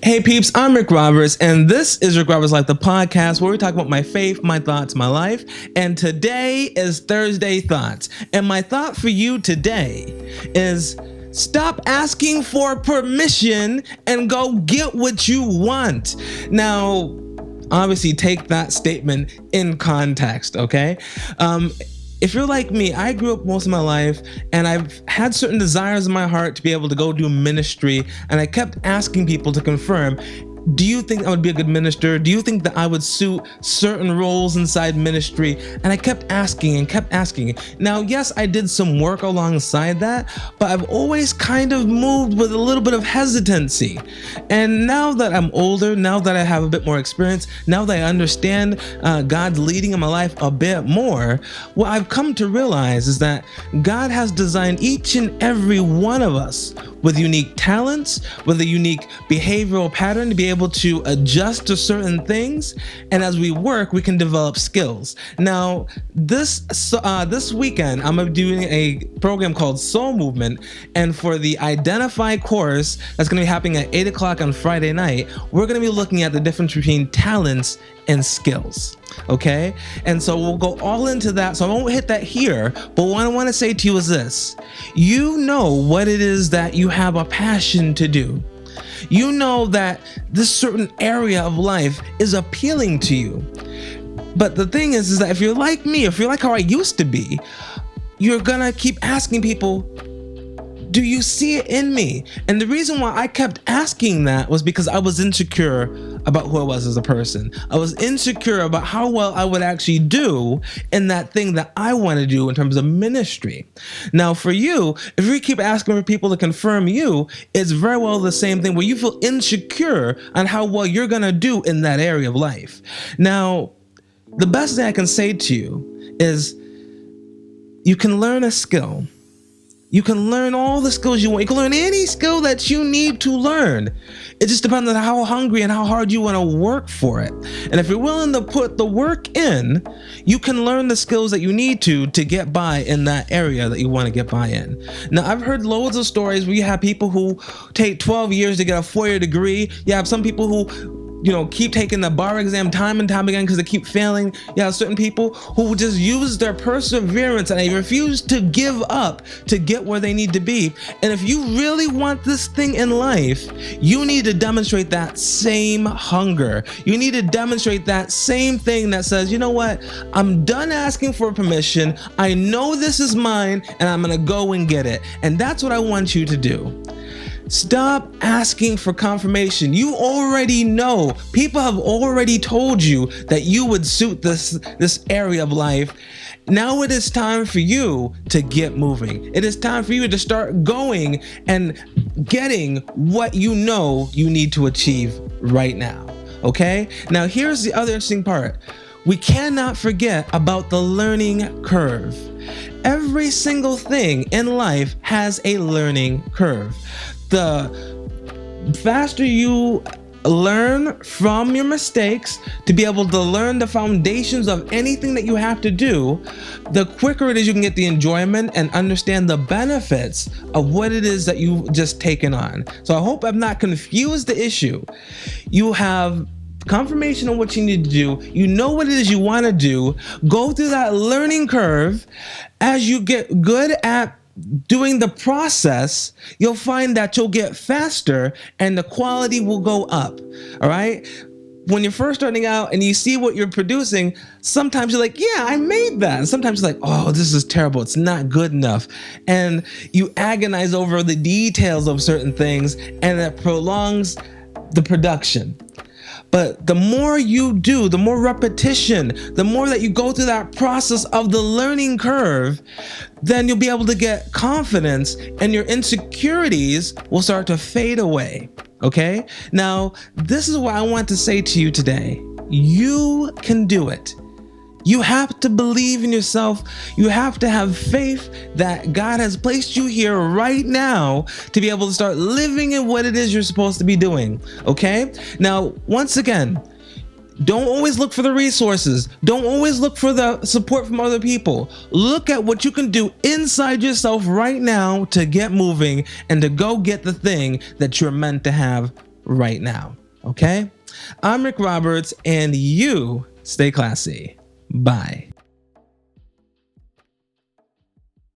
Hey peeps, I'm Rick Roberts, and this is Rick Roberts Life, the podcast where we talk about my faith, my thoughts, my life. And today is Thursday Thoughts. And my thought for you today is stop asking for permission and go get what you want. Now, obviously take that statement in context, okay? If you're like me, I grew up most of my life and I've had certain desires in my heart to be able to go do ministry, and I kept asking people to confirm, do you think I would be a good minister? Do you think that I would suit certain roles inside ministry? And I kept asking and kept asking. Now, yes, I did some work alongside that, but I've always kind of moved with a little bit of hesitancy. And now that I'm older, now that I have a bit more experience, now that I understand God's leading in my life a bit more, what I've come to realize is that God has designed each and every one of us with unique talents, with a unique behavioral pattern to be able to adjust to certain things. And as we work, we can develop skills. Now, this weekend, I'm doing a program called Soul Movement. And for the Identify course that's going to be happening at 8 o'clock on Friday night, we're going to be looking at the difference between talents and skills. Okay? And so we'll go all into that. So I won't hit that here, but what I want to say to you is this. You know what it is that you have a passion to do. You know that this certain area of life is appealing to you. But the thing is that if you're like me, if you're like how I used to be, you're gonna keep asking people, do you see it in me? And the reason why I kept asking that was because I was insecure about who I was as a person. I was insecure about how well I would actually do in that thing that I want to do in terms of ministry. Now, for you, if you keep asking for people to confirm you, it's very well the same thing where you feel insecure on how well you're going to do in that area of life. Now, the best thing I can say to you is you can learn a skill. You can learn all the skills you want. You can learn any skill that you need to learn. It just depends on how hungry and how hard you want to work for it. And if you're willing to put the work in, you can learn the skills that you need to get by in that area that you want to get by in. Now, I've heard loads of stories where you have people who take 12 years to get a 4-year degree. You have some people who keep taking the bar exam time and time again because they keep failing. You have certain people who just use their perseverance and they refuse to give up to get where they need to be. And if you really want this thing in life, you need to demonstrate that same hunger. You need to demonstrate that same thing that says, you know what? I'm done asking for permission. I know this is mine and I'm going to go and get it. And that's what I want you to do. Stop asking for confirmation. You already know. People have already told you that you would suit this area of life. Now it is time for you to get moving. It is time for you to start going and getting what you know you need to achieve right now. Okay? Now here's the other interesting part. We cannot forget about the learning curve. Every single thing in life has a learning curve. The faster you learn from your mistakes to be able to learn the foundations of anything that you have to do, the quicker it is you can get the enjoyment and understand the benefits of what it is that you've just taken on. So I hope I've not confused the issue. You have confirmation on what you need to do. You know what it is you want to do. Go through that learning curve. As you get good at doing the process, you'll find that you'll get faster and the quality will go up. All right. When you're first starting out and you see what you're producing, sometimes you're like, yeah, I made that. And sometimes you're like, oh, this is terrible. It's not good enough. And you agonize over the details of certain things and that prolongs the production. But the more you do, the more repetition, the more that you go through that process of the learning curve, then you'll be able to get confidence and your insecurities will start to fade away. Okay? Now, this is what I want to say to you today. You can do it. You have to believe in yourself. You have to have faith that God has placed you here right now to be able to start living in what it is you're supposed to be doing. Okay? Now, once again, don't always look for the resources. Don't always look for the support from other people. Look at what you can do inside yourself right now to get moving and to go get the thing that you're meant to have right now. Okay? I'm Rick Roberts, and you stay classy. Bye.